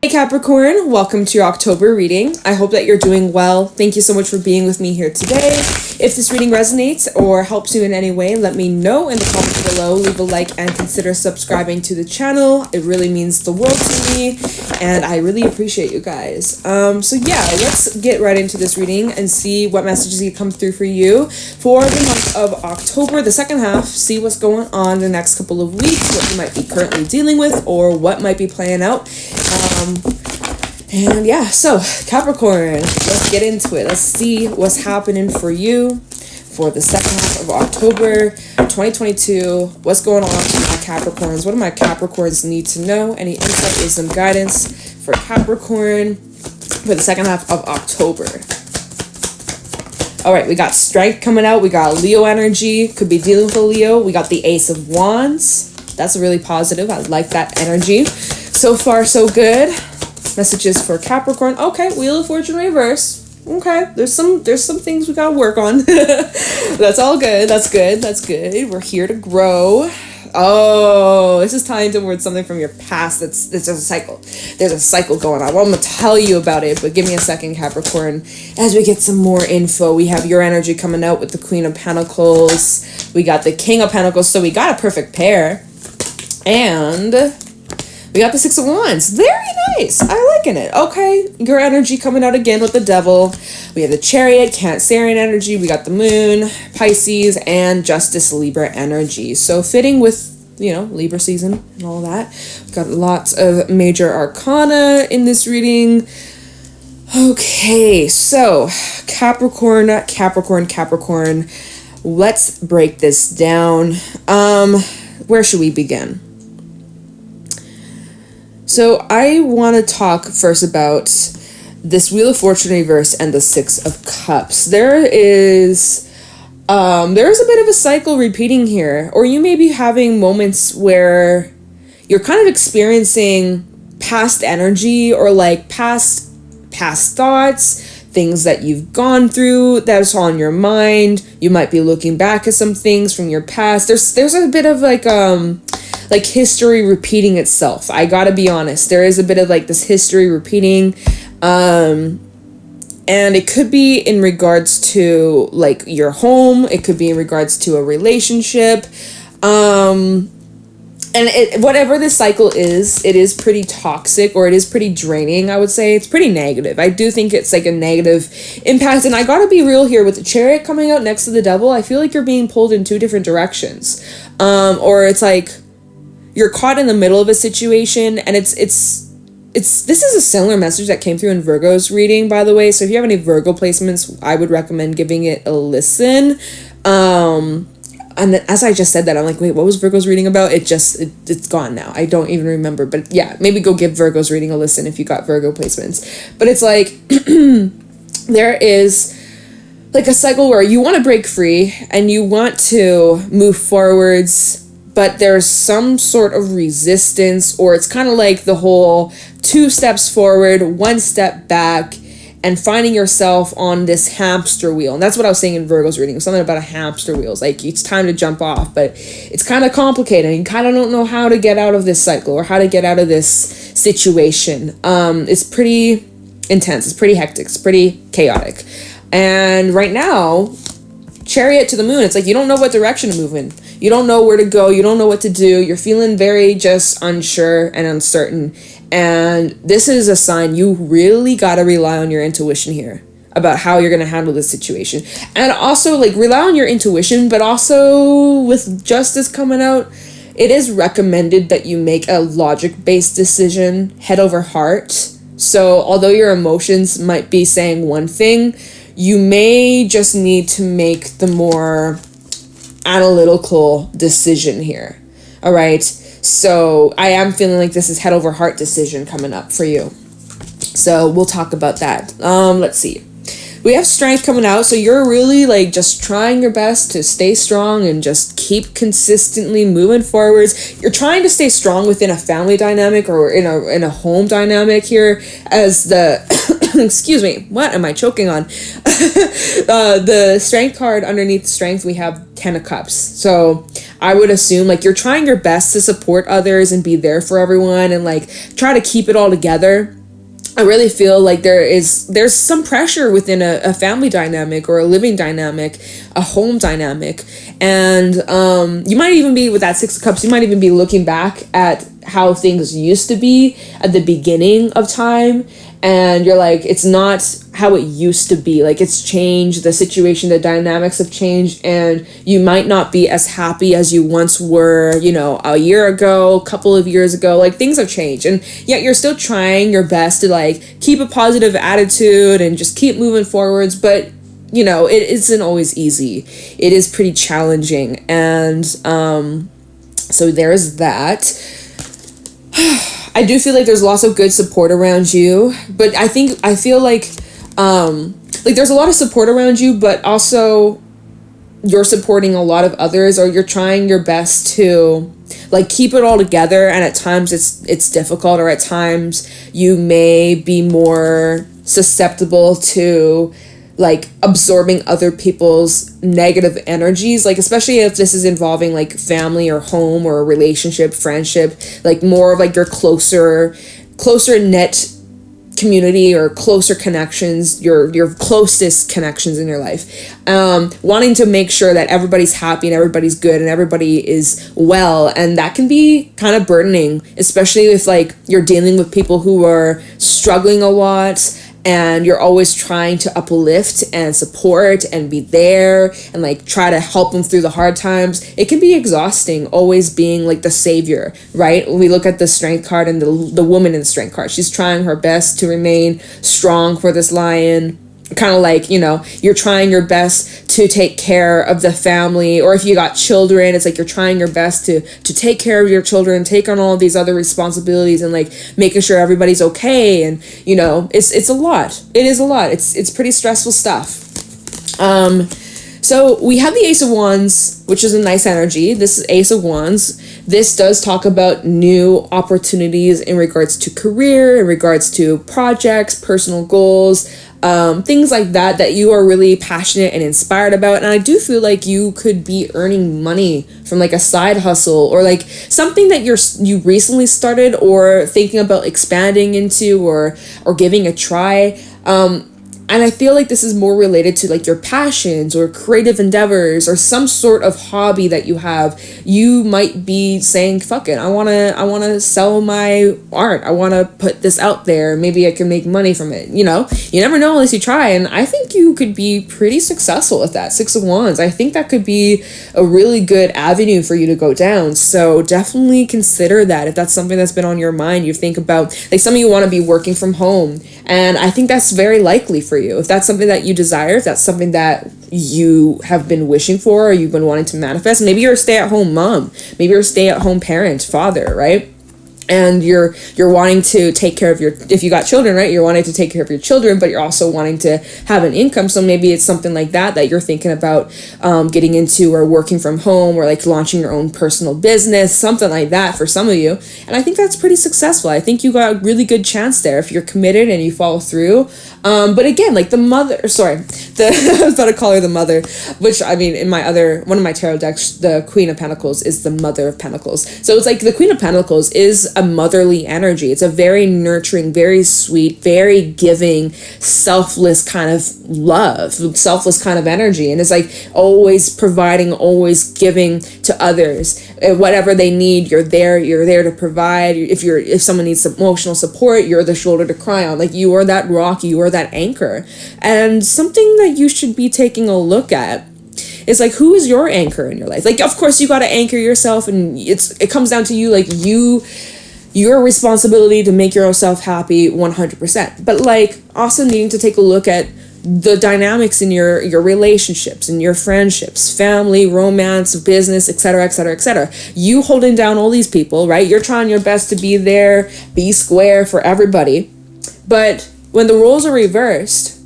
Hey Capricorn, welcome to your October reading. I hope that you're doing well. Thank you so much for being with me here today. If this reading resonates or helps you in any way, let me know in the comments below. Leave a like and consider subscribing to the channel. It really means the world to me and I really appreciate you guys. So yeah, let's get right into this reading and see what messages come through for you for the month of October, the second half. See what's going on the next couple of weeks, what you might be currently dealing with or what might be playing out. And yeah, so Capricorn, let's get into it. Let's see what's happening for you for the second half of October 2022. What's going on with my Capricorns? What do my Capricorns need to know? Any insight, wisdom, guidance for Capricorn for the second half of October? All right, we got strength coming out. We got Leo energy. Could be dealing with a Leo. We got the Ace of Wands. That's really positive. I like that energy. So far, so good. Messages for Capricorn. Okay, Wheel of Fortune reverse. Okay, there's some things we gotta work on. That's all good. That's good. That's good. We're here to grow. Oh, this is tying towards something from your past. There's a cycle. There's a cycle going on. Well, I'm gonna tell you about it, but give me a second, Capricorn. As we get some more info, we have your energy coming out with the Queen of Pentacles. We got the King of Pentacles, so we got a perfect pair. And we got the Six of Wands. Very nice. I'm liking it. Okay. Your energy coming out again with the Devil. We have the Chariot, Cancerian energy. We got the Moon, Pisces, and Justice, Libra energy. So fitting with, you know, Libra season and all that. We've got lots of major arcana in this reading. Okay. So Capricorn. Let's break this down. Where should we begin? So I want to talk first about this Wheel of Fortune reverse and the Six of Cups. There is a bit of a cycle repeating here, or you may be having moments where you're kind of experiencing past energy or like past thoughts, things that you've gone through that's on your mind. You might be looking back at some things from your past. There's a bit of like history repeating itself. I gotta be honest. There is a bit of like this history repeating. And it could be in regards to like your home. It could be in regards to a relationship. And whatever the cycle is, it is pretty toxic or it is pretty draining, I would say. It's pretty negative. I do think it's like a negative impact. And I gotta be real here with the Chariot coming out next to the Devil. I feel like you're being pulled in two different directions. Or it's like you're caught in the middle of a situation, and it's this is a similar message that came through in Virgo's reading, by the way. So if you have any Virgo placements, I would recommend giving it a listen. And then as I just said that, I'm like, wait, what was Virgo's reading about? It's gone now. I don't even remember. But yeah, maybe go give Virgo's reading a listen if you got Virgo placements. But it's like there is like a cycle where you want to break free and you want to move forwards, but there's some sort of resistance, or it's kind of like the whole 2 steps forward, 1 step back, and finding yourself on this hamster wheel. And that's what I was saying in Virgo's reading. Something about a hamster wheel. It's like it's time to jump off, but it's kind of complicated. You kind of don't know how to get out of this cycle or how to get out of this situation. It's pretty intense. It's pretty hectic. It's pretty chaotic. And right now, Chariot to the Moon, it's like you don't know what direction to move in. You don't know where to go. You don't know what to do. You're feeling very just unsure and uncertain. And this is a sign you really got to rely on your intuition here about how you're going to handle this situation. And also like rely on your intuition, but also with Justice coming out, it is recommended that you make a logic-based decision, head over heart. So although your emotions might be saying one thing, you may just need to make the more analytical decision here. All right. So I am feeling like this is head over heart decision coming up for you. So we'll talk about that. Let's see. We have strength coming out. So you're really like just trying your best to stay strong and just keep consistently moving forwards. You're trying to stay strong within a family dynamic or in a home dynamic here as the excuse me, what am I choking on? The strength card underneath strength, we have 10 of Cups. So I would assume like you're trying your best to support others and be there for everyone and like try to keep it all together. I really feel like there's some pressure within a family dynamic or a living dynamic, a home dynamic. And you might even be, with that Six of Cups, you might even be looking back at how things used to be at the beginning of time, and you're like, it's not how it used to be. Like, it's changed, the situation, the dynamics have changed, and you might not be as happy as you once were, you know, a year ago, a couple of years ago. Like, things have changed, and yet you're still trying your best to like keep a positive attitude and just keep moving forwards. But you know, it isn't always easy. It is pretty challenging. And so there's that. I do feel like there's lots of good support around you, but I feel like there's a lot of support around you, but also you're supporting a lot of others, or you're trying your best to like keep it all together. And at times it's difficult, or at times you may be more susceptible to like absorbing other people's negative energies, like especially if this is involving like family or home or a relationship, friendship, like more of like your closer knit community or closer connections, your closest connections in your life, wanting to make sure that everybody's happy and everybody's good and everybody is well. And that can be kind of burdening, especially if like you're dealing with people who are struggling a lot, and you're always trying to uplift and support and be there and like try to help them through the hard times. It can be exhausting always being like the savior, right? When we look at the strength card and the woman in the strength card, she's trying her best to remain strong for this lion. Kind of like, you know, you're trying your best to take care of the family, or if you got children, it's like you're trying your best to take care of your children, take on all of these other responsibilities, and like making sure everybody's okay. And you know, it's a lot. It is a lot. It's pretty stressful stuff. So we have the Ace of Wands, which is a nice energy. This is Ace of Wands. This does talk about new opportunities in regards to career, in regards to projects, personal goals, things like that you are really passionate and inspired about. And I do feel like you could be earning money from like a side hustle, or like something that you recently started or thinking about expanding into or giving a try. And I feel like this is more related to like your passions or creative endeavors or some sort of hobby that you have. You might be saying, fuck it, I wanna sell my art. I wanna put this out there. Maybe I can make money from it. You know, you never know unless you try. And I think you could be pretty successful with that. Six of Wands. I think that could be a really good avenue for you to go down. So definitely consider that if that's something that's been on your mind. You think about, like, some of you want to be working from home, and I think that's very likely for you. If that's something that you desire, if that's something that you have been wishing for or you've been wanting to manifest, maybe you're a stay-at-home mom, maybe you're a stay-at-home parent, father, right? And you're wanting to take care of if you got children, right? You're wanting to take care of your children, but you're also wanting to have an income. So maybe it's something like that you're thinking about getting into, or working from home, or like launching your own personal business, something like that for some of you. And I think that's pretty successful. I think you got a really good chance there if you're committed and you follow through. But again, like I was about to call her the mother, which I mean, in one of my tarot decks, the Queen of Pentacles is the Mother of Pentacles. So it's like the Queen of Pentacles is a motherly energy. It's a very nurturing, very sweet, very giving, selfless kind of love, selfless kind of energy. And it's like always providing, always giving to others. Whatever they need, you're there to provide. If someone needs some emotional support, you're the shoulder to cry on. Like, you are that rock, you are that anchor. And something that you should be taking a look at is like, who is your anchor in your life? Like, of course you got to anchor yourself, and it comes down to you, like your responsibility to make yourself happy 100%. But like, also needing to take a look at the dynamics in your relationships and your friendships, family, romance, business, etc., etc., etc. You holding down all these people, right? You're trying your best to be there, be square for everybody. But when the roles are reversed,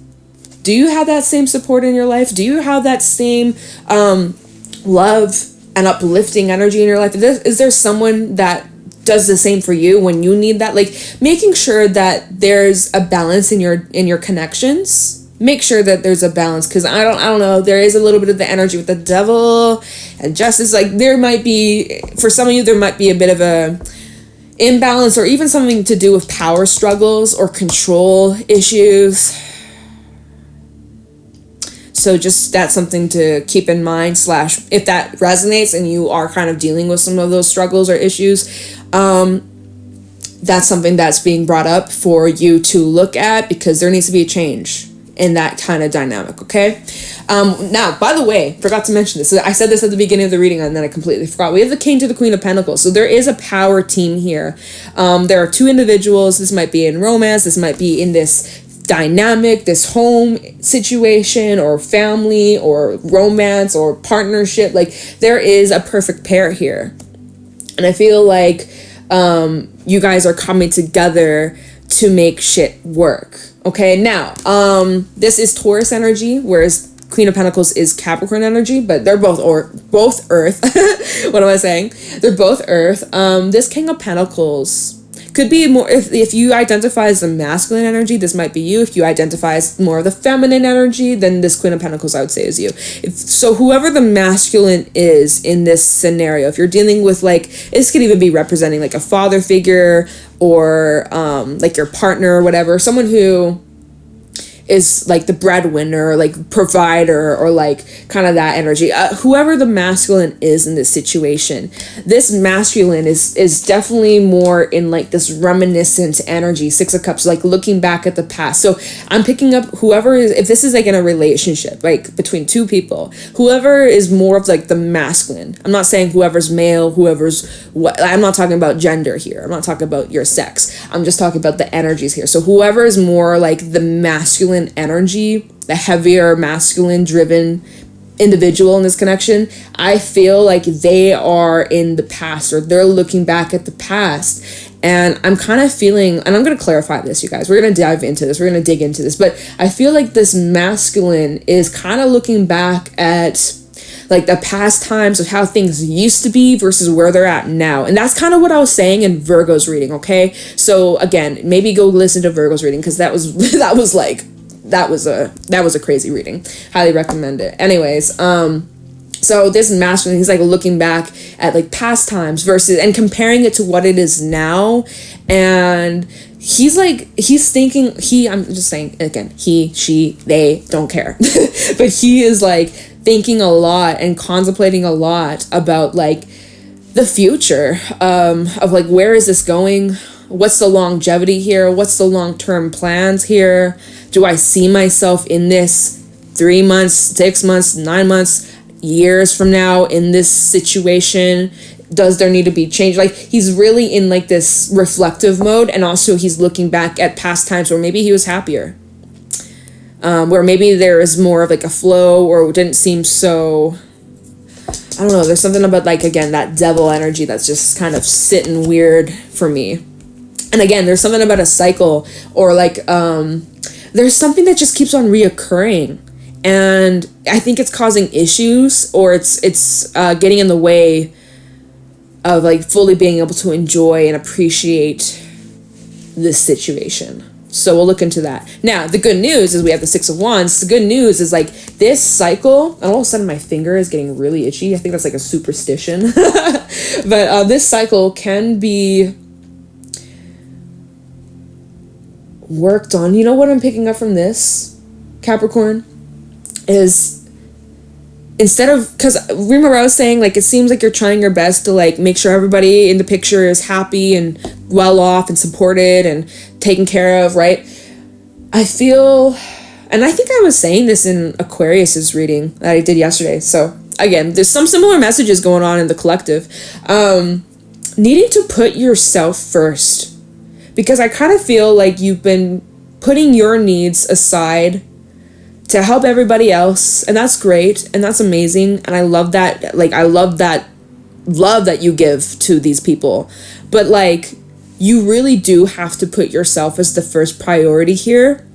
do you have that same support in your life? Do you have that same love and uplifting energy in your life? Is there someone that does the same for you when you need that? Like, making sure that there's a balance in your connections. Make sure that there's a balance, because I don't know, there is a little bit of the energy with the devil and justice. Like, there might be, for some of you, there might be a bit of imbalance, or even something to do with power struggles or control issues. So just that's something to keep in mind, slash if that resonates and you are kind of dealing with some of those struggles or issues, that's something that's being brought up for you to look at, because there needs to be a change in that kind of dynamic, okay? Now, by the way, forgot to mention this. I said this at the beginning of the reading and then I completely forgot. We have the King to the Queen of Pentacles. So there is a power team here. There are two individuals. This might be in romance. This might be in this dynamic, this home situation or family or romance or partnership. Like, there is a perfect pair here. And I feel like you guys are coming together to make shit work. Okay, now, this is Taurus energy, whereas Queen of Pentacles is Capricorn energy, but they're both Earth. What am I saying? They're both Earth. This King of Pentacles could be more, if you identify as the masculine energy, this might be you. If you identify as more of the feminine energy, then this Queen of Pentacles, I would say, is you. So whoever the masculine is in this scenario, if you're dealing with, like, this could even be representing like a father figure or like your partner or whatever, someone who is like the breadwinner, like provider, or like kind of that energy. Whoever the masculine is in this situation, this masculine is definitely more in like this reminiscent energy, Six of Cups, like looking back at the past. So I'm picking up whoever is, if this is like in a relationship, like between two people, whoever is more of like the masculine. I'm not saying whoever's male, whoever's what. I'm not talking about gender here. I'm not talking about your sex. I'm just talking about the energies here. So whoever is more like the masculine energy, the heavier masculine driven individual in this connection, I feel like they are in the past, or they're looking back at the past. And I'm kind of feeling, and I'm going to clarify this, you guys, we're going to dive into this, we're going to dig into this, but I feel like this masculine is kind of looking back at like the past times of how things used to be versus where they're at now. And that's kind of what I was saying in Virgo's reading, okay? So again, maybe go listen to Virgo's reading, because that was a crazy reading. Highly recommend it. Anyways, so this masculine, he's like looking back at like past times versus, and comparing it to what it is now. And he's thinking, I'm just saying again, he, she, they, don't care. But he is like thinking a lot and contemplating a lot about like the future, of like, where is this going? What's the longevity here? What's the long-term plans here? Do I see myself in this 3 months, 6 months, 9 months, years from now in this situation? Does there need to be change? Like, he's really in like this reflective mode, and also he's looking back at past times where maybe he was happier. Where maybe there is more of like a flow, or it didn't seem so, I don't know, there's something about like, again, that devil energy that's just kind of sitting weird for me. And again, there's something about a cycle, or like, there's something that just keeps on reoccurring, and I think it's causing issues, or it's getting in the way of like fully being able to enjoy and appreciate this situation. So we'll look into that. Now, the good news is we have the Six of Wands. The good news is like this cycle, and all of a sudden my finger is getting really itchy. I think that's like a superstition. But this cycle can be worked on. You know what I'm picking up from this, Capricorn, is instead of, because remember I was saying like it seems like you're trying your best to like make sure everybody in the picture is happy and well off and supported and taken care of, right? I feel, and I think I was saying this in Aquarius's reading that I did yesterday, so again, there's some similar messages going on in the collective. Needing to put yourself first, because I kind of feel like you've been putting your needs aside to help everybody else, and that's great, and that's amazing, and I love that. Like, I love that love that you give to these people, but like, you really do have to put yourself as the first priority here.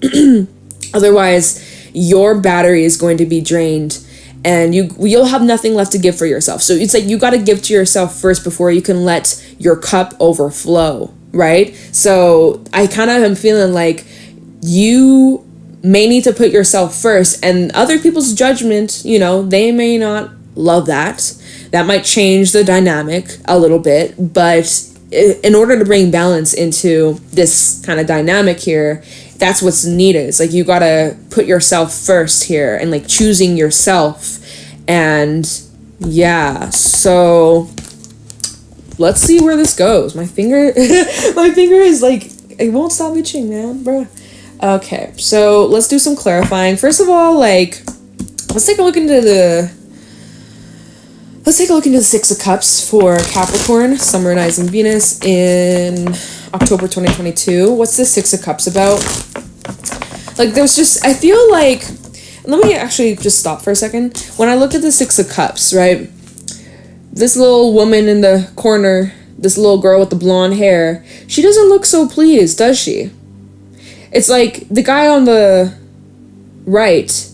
Otherwise, your battery is going to be drained, and you'll have nothing left to give for yourself. So it's like you got to give to yourself first before you can let your cup overflow, right? So I kind of am feeling like you may need to put yourself first, and other people's judgment, you know, they may not love that. That might change the dynamic a little bit, but in order to bring balance into this kind of dynamic here, that's what's needed. It's like you gotta put yourself first here and like choosing yourself. And yeah, so let's see where this goes. My finger is like, it won't stop itching, man, bro. Okay, so let's do some clarifying. First of all, like, let's take a look into the Six of Cups for Capricorn, Sun, Moon, Rising, Venus in October 2022. What's the Six of Cups about? Like, there's just, I feel like, let me actually just stop for a second. When I look at the Six of Cups, right, this little woman in the corner, this little girl with the blonde hair, she doesn't look so pleased, does she? It's like the guy on the right,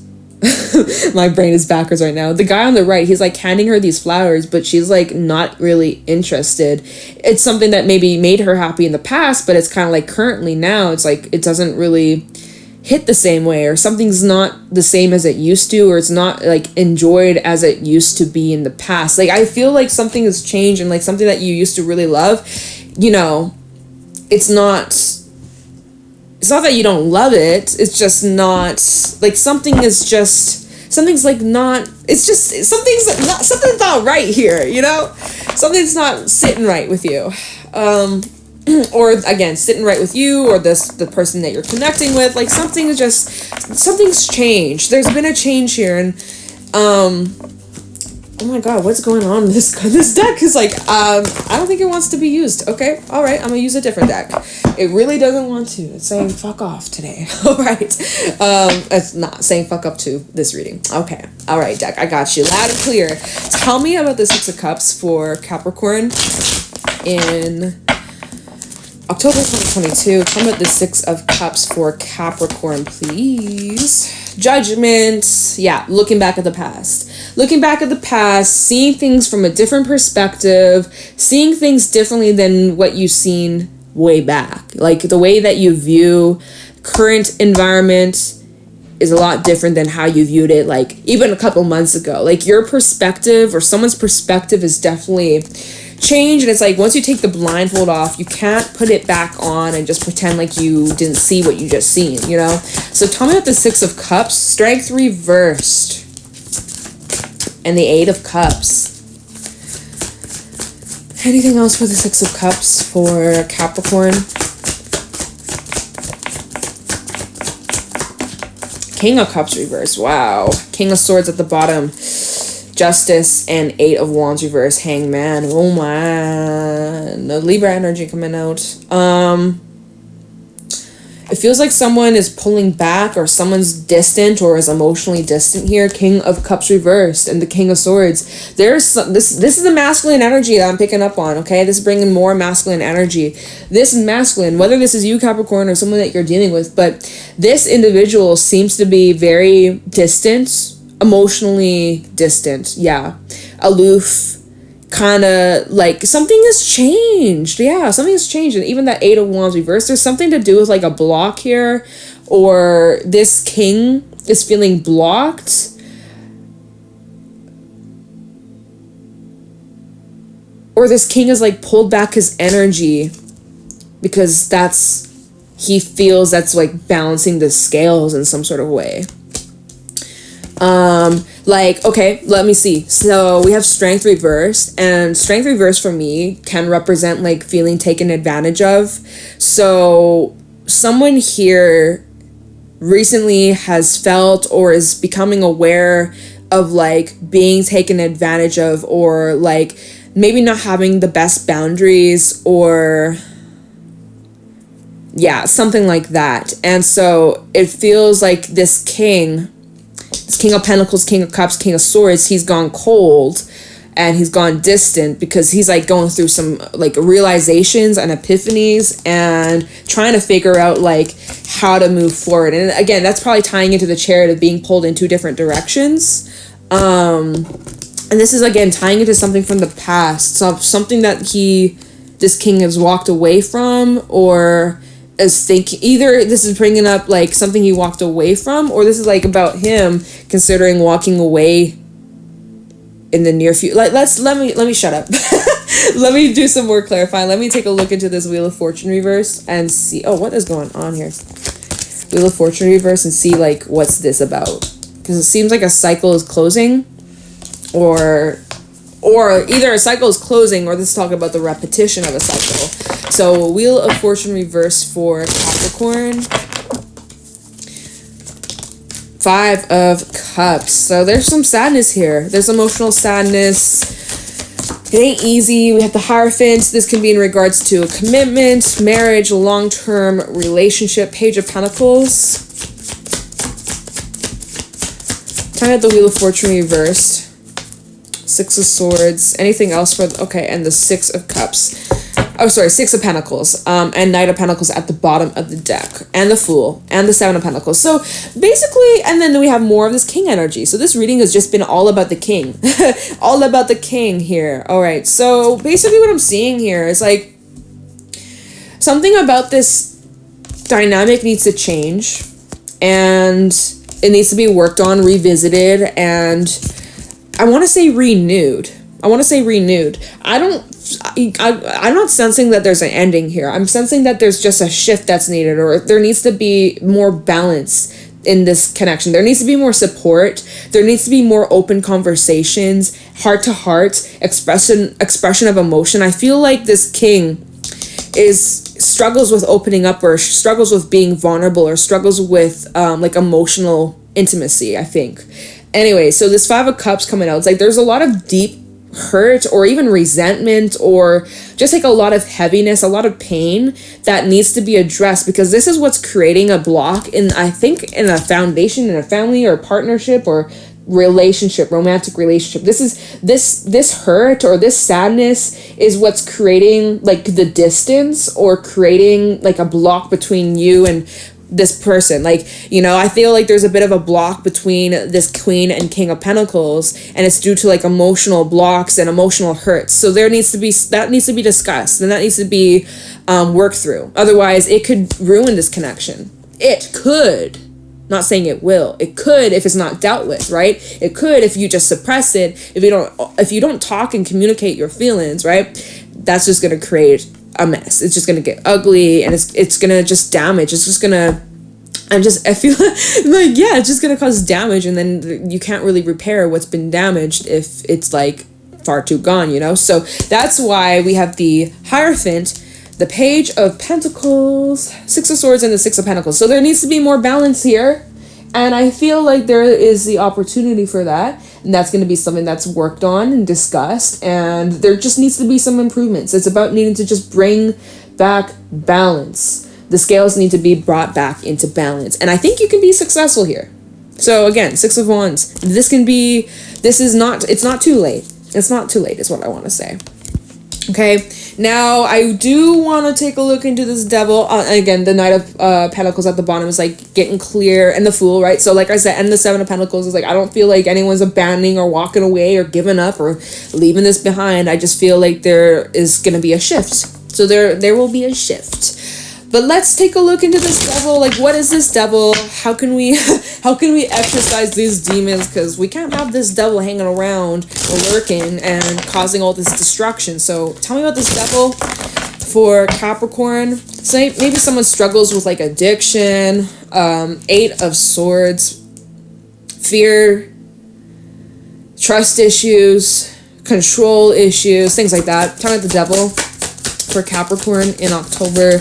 my brain is backwards right now. The guy on the right, he's like handing her these flowers, but she's like not really interested. It's something that maybe made her happy in the past, but it's kind of like currently now, it's like it doesn't really hit the same way, or something's not the same as it used to, or it's not like enjoyed as it used to be in the past. Like, I feel like something has changed, and like something that you used to really love, you know, it's not that you don't love it, it's just not, like, something's like not, it's just, something's not right here, you know? Something's not sitting right with you. Or again, sitting right with you, or the person that you're connecting with, like something's changed. There's been a change here, and oh my god, what's going on with this deck is like, I don't think it wants to be used. Okay, all right, I'm gonna use a different deck. It really doesn't want to. It's saying fuck off today. All right, it's not saying fuck up to this reading. Okay, all right, deck, I got you loud and clear. Tell me about the Six of Cups for Capricorn in October 2022. Tell me about the Six of Cups for Capricorn, please. Judgment. Yeah, looking back at the past. Looking back at the past, seeing things from a different perspective, seeing things differently than what you've seen way back. Like, the way that you view current environment is a lot different than how you viewed it, like, even a couple months ago. Like, your perspective or someone's perspective is definitely changed, and it's like, once you take the blindfold off, you can't put it back on and just pretend like you didn't see what you just seen, you know? So tell me about the Six of Cups, Strength reversed, and the Eight of Cups. Anything else for the Six of Cups for Capricorn? King of Cups reversed. Wow. King of Swords at the bottom. Justice and Eight of Wands reverse. Hangman. Oh man. The Libra energy coming out. It feels like someone is pulling back, or someone's distant or is emotionally distant here. King of Cups reversed and the King of Swords. There's some, this is the masculine energy that I'm picking up on, okay? This is bringing more masculine energy. This masculine, whether this is you, Capricorn, or someone that you're dealing with, but this individual seems to be very distant, emotionally distant, yeah. Aloof, kind of like something has changed. Yeah, something has changed. And even that Eight of Wands reversed, there's something to do with like a block here, or this king is feeling blocked. Or this king has like pulled back his energy because he feels that's like balancing the scales in some sort of way. Like, okay, let me see. So we have Strength reversed, and Strength reversed for me can represent like feeling taken advantage of. So someone here recently has felt or is becoming aware of like being taken advantage of, or like maybe not having the best boundaries, or yeah, something like that. And so it feels like this King of Pentacles, King of Cups, King of Swords, he's gone cold and he's gone distant because he's like going through some like realizations and epiphanies and trying to figure out like how to move forward. And again, that's probably tying into the chariot of being pulled in two different directions. And this is again tying into something from the past, so something that this king has walked away from, or is thinking, either this is bringing up like something he walked away from, or this is like about him considering walking away in the near future. Like, let me shut up. Let me do some more clarifying. Let me take a look into this Wheel of Fortune reverse and see. Oh, what is going on here? Wheel of Fortune reverse and see like what's this about? Because it seems like a cycle is closing, or either a cycle is closing or this is talking about the repetition of a cycle. So Wheel of Fortune reverse for Capricorn. 5 of Cups. So there's some sadness here. There's emotional sadness. It ain't easy. We have the Hierophant. This can be in regards to a commitment, marriage, long-term relationship. Page of Pentacles. Time at the Wheel of Fortune reversed. 6 of Swords. Anything else for... Okay, and the 6 of Cups. Oh, sorry, 6 of Pentacles. And Knight of Pentacles at the bottom of the deck. And the Fool. And the 7 of Pentacles. So, basically, and then we have more of this King energy. So, this reading has just been all about the King. All about the King here. Alright, so, basically what I'm seeing here is, like, something about this dynamic needs to change. And it needs to be worked on, revisited, and I want to say renewed. I'm not sensing that there's an ending here. I'm sensing that there's just a shift that's needed, or there needs to be more balance in this connection. There needs to be more support. There needs to be more open conversations, heart to heart, expression of emotion. I feel like this King struggles with opening up, or struggles with being vulnerable, or struggles with like emotional intimacy, I think. Anyway, so this 5 of Cups coming out, it's like there's a lot of deep hurt or even resentment or just like a lot of heaviness, a lot of pain that needs to be addressed, because this is what's creating a block in, I think, in a foundation, in a family or partnership or relationship, romantic relationship. This hurt or this sadness is what's creating like the distance, or creating like a block between you and this person. Like, you know, I feel like there's a bit of a block between this Queen and King of Pentacles, and it's due to like emotional blocks and emotional hurts. So that needs to be discussed, and that needs to be worked through. Otherwise, it could ruin this connection. It could. Not saying it will. It could if it's not dealt with, right? It could if you just suppress it. If you don't talk and communicate your feelings, right? That's just gonna create a mess. It's just gonna get ugly, and it's gonna just damage. It's just gonna, I feel like, yeah, it's just gonna cause damage, and then you can't really repair what's been damaged if it's like far too gone, you know? So that's why we have the Hierophant, the Page of Pentacles, 6 of Swords, and the 6 of Pentacles. So there needs to be more balance here, and I feel like there is the opportunity for that. And that's going to be something that's worked on and discussed. And there just needs to be some improvements. It's about needing to just bring back balance. The scales need to be brought back into balance. And I think you can be successful here. So again, 6 of Wands. It's not too late. It's not too late is what I want to say. Okay, now I do want to take a look into this Devil. Again, the Knight of Pentacles at the bottom is like getting clear, and the Fool, right? So like I said, and the 7 of Pentacles is like, I don't feel like anyone's abandoning or walking away or giving up or leaving this behind. I just feel like there is going to be a shift. So there will be a shift. But let's take a look into this Devil. Like, what is this Devil? How can we exorcise these demons? Because we can't have this Devil hanging around, lurking, and causing all this destruction. So tell me about this Devil for Capricorn. So maybe someone struggles with like addiction, 8 of Swords, fear, trust issues, control issues, things like that. Tell me about the Devil for Capricorn in October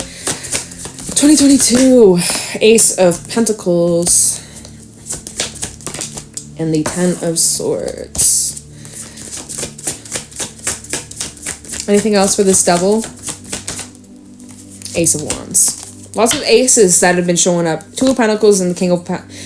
2022, Ace of Pentacles, and the 10 of Swords. Anything else for this Devil? Ace of Wands. Lots of aces that have been showing up. 2 of Pentacles and the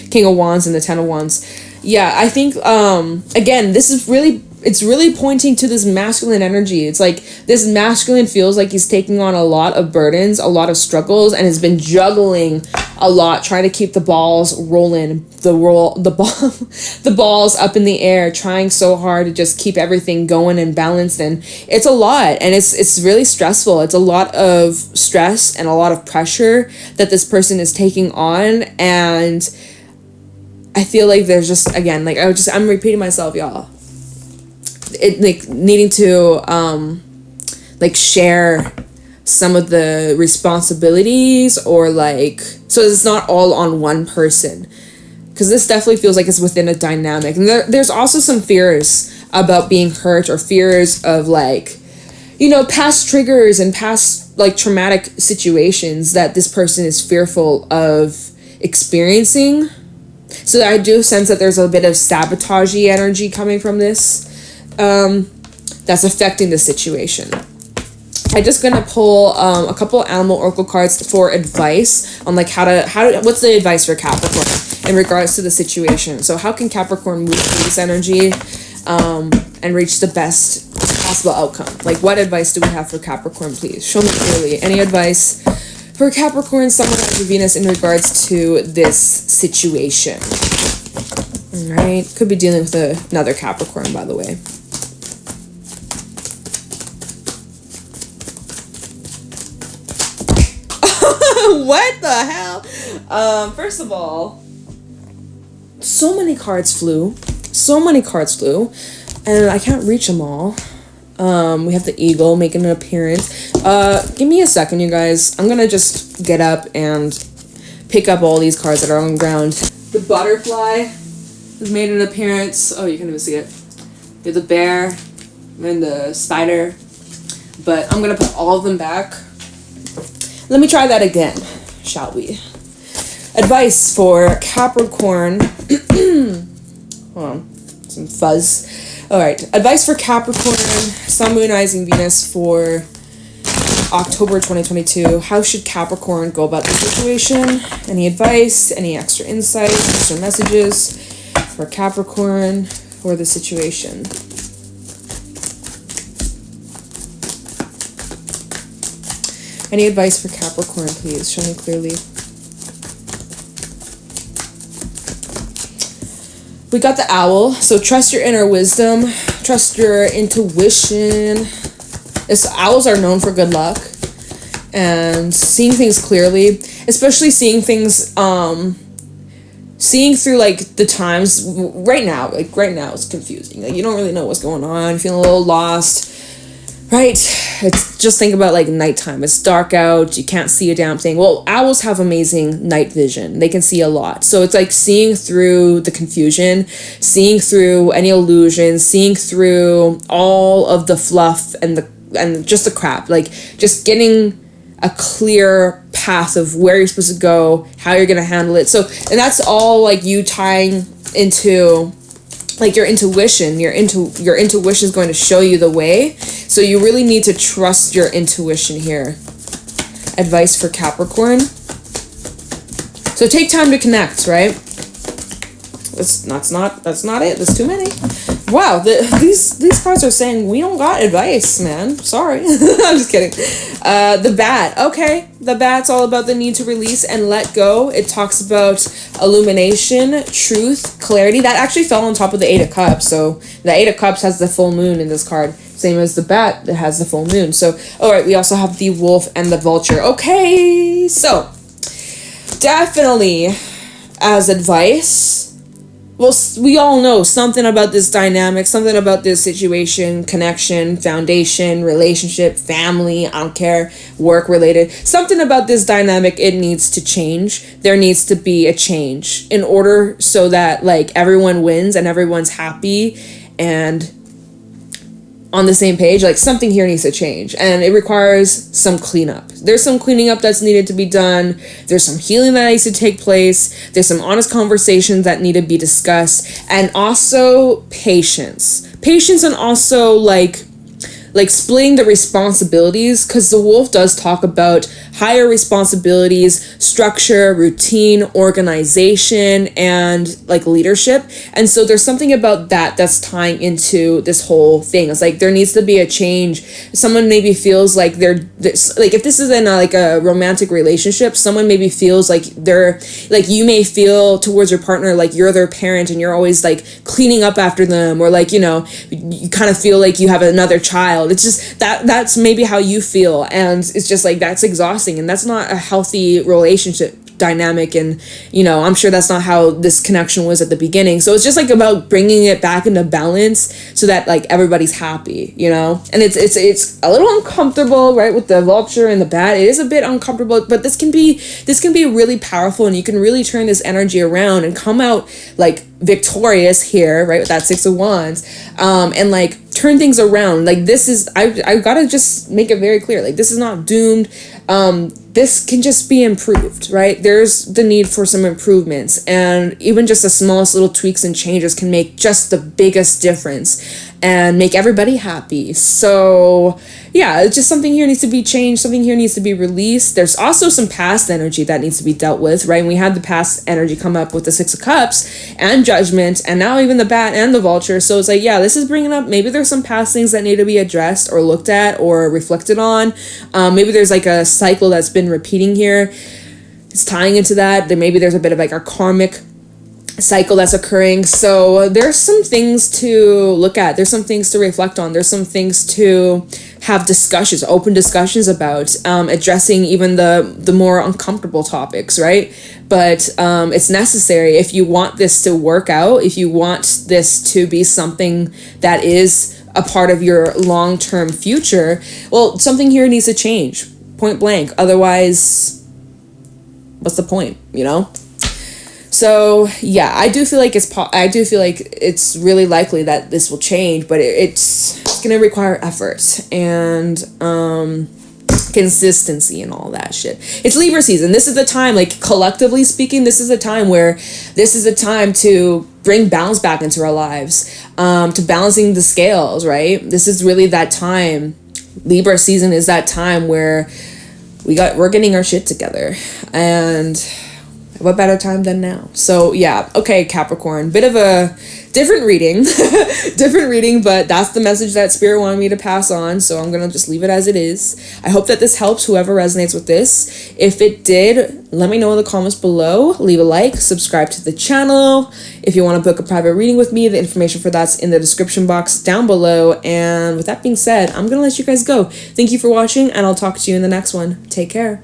King of Wands and the 10 of Wands. Yeah, I think, again, it's really pointing to this masculine energy. It's like this masculine feels like he's taking on a lot of burdens, a lot of struggles, and has been juggling a lot, trying to keep the balls rolling, the balls up in the air, trying so hard to just keep everything going and balanced. And it's a lot, and it's really stressful. It's a lot of stress and a lot of pressure that this person is taking on. And I feel like there's just, again, like I'm repeating myself, y'all. It like needing to like share some of the responsibilities, or like, so it's not all on one person, because this definitely feels like it's within a dynamic. And there's also some fears about being hurt, or fears of like, you know, past triggers and past like traumatic situations that this person is fearful of experiencing. So I do sense that there's a bit of sabotagey energy coming from this, that's affecting the situation. I'm just gonna pull a couple animal oracle cards for advice on like how to what's the advice for Capricorn in regards to the situation. So how can Capricorn move through this energy and reach the best possible outcome? Like, what advice do we have for Capricorn, please? Show me clearly. Any advice for Capricorn, Sun, Moon, Rising, Venus in regards to this situation? All right. Could be dealing with another Capricorn, by the way. What the hell? First of all, so many cards flew. And I can't reach them all. We have the eagle making an appearance. Give me a second, you guys. I'm gonna just get up and pick up all these cards that are on the ground. The butterfly has made an appearance. Oh, you can't even see it. There's the bear and the spider. But I'm gonna put all of them back. Let me try that again, shall we? Advice for Capricorn. Hold on, some fuzz. All right, advice for Capricorn, Sun, Moon, Rising, Venus for October 2022. How should Capricorn go about the situation? Any advice, any extra insight, extra messages for Capricorn for the situation? Any advice for Capricorn, please? Show me clearly. We got the owl. So trust your inner wisdom. Trust your intuition. Owls are known for good luck and seeing things clearly, especially seeing things, seeing through like the times right now. Like right now it's confusing. Like you don't really know what's going on. Feeling a little lost. Right? It's just think about like nighttime. It's dark out. You can't see a damn thing. Well, owls have amazing night vision. They can see a lot. So it's like seeing through the confusion, seeing through any illusions, seeing through all of the fluff and just the crap. Like just getting a clear path of where you're supposed to go, how you're going to handle it. So, and that's all like you tying into like your intuition. Your intuition is going to show you the way. So you really need to trust your intuition here. Advice for Capricorn. So take time to connect, right? That's not it. There's too many. Wow, these cards are saying we don't got advice, man. Sorry. I'm just kidding. The bat. Okay. The bat's all about the need to release and let go. It talks about illumination, truth, clarity. That actually fell on top of the Eight of Cups. So the Eight of Cups has the full moon in this card. Same as the bat that has the full moon. So, all right, we also have the wolf and the vulture. Okay, so definitely as advice, well, we all know something about this dynamic, something about this situation, connection, foundation, relationship, family, I don't care, work related. Something about this dynamic, it needs to change. There needs to be a change in order so that like everyone wins and everyone's happy and on the same page. Like something here needs to change and it requires some cleanup. There's some cleaning up that's needed to be done. There's some healing that needs to take place. There's some honest conversations that need to be discussed, and also patience and also like splitting the responsibilities, because the wolf does talk about higher responsibilities, structure, routine, organization, and like leadership. And so there's something about that that's tying into this whole thing. It's like there needs to be a change. Someone maybe feels like like if this is in a romantic relationship, someone maybe feels like they're like, you may feel towards your partner like you're their parent and you're always like cleaning up after them, or like, you know, you kind of feel like you have another child. It's just that's maybe how you feel, and it's just like that's exhausting, and that's not a healthy relationship dynamic, and I'm sure that's not how this connection was at the beginning. So it's just like about bringing it back into balance so that like everybody's happy, and it's a little uncomfortable, right, with the vulture and the bat. It is a bit uncomfortable, but this can be really powerful, and you can really turn this energy around and come out like victorious here, right, with that Six of Wands, and like turn things around. Like this is, I gotta just make it very clear, like this is not doomed. This can just be improved, right? There's the need for some improvements, and even just the smallest little tweaks and changes can make just the biggest difference and make everybody happy. So yeah, it's just something here needs to be changed, something here needs to be released. There's also some past energy that needs to be dealt with, right? And we had the past energy come up with the Six of Cups and Judgment, and now even the bat and the vulture. So it's like, yeah, this is bringing up, maybe there's some past things that need to be addressed or looked at or reflected on. Maybe there's like a cycle that's been repeating here. It's tying into that. Maybe there's a bit of like a karmic cycle that's occurring. So there's some things to look at. There's some things to reflect on. There's some things to have discussions, open discussions about, addressing even the more uncomfortable topics, right? But it's necessary if you want this to work out, if you want this to be something that is a part of your long-term future. Well, something here needs to change, point blank. Otherwise, what's the point, So yeah, I do feel like it's really likely that this will change, but it's gonna require effort and consistency and all that shit. It's Libra season. This is the time, like collectively speaking, this is a time to bring balance back into our lives, to balancing the scales, right? This is really that time. Libra season is that time where we're getting our shit together, and what better time than now? So yeah, okay, Capricorn, bit of a different reading, but that's the message that Spirit wanted me to pass on, so I'm gonna just leave it as it is. I hope that this helps whoever resonates with this. If it did, let me know in the comments below. Leave a like, subscribe to the channel. If you want to book a private reading with me, the information for that's in the description box down below. And with that being said, I'm gonna let you guys go. Thank you for watching, and I'll talk to you in the next one. Take care.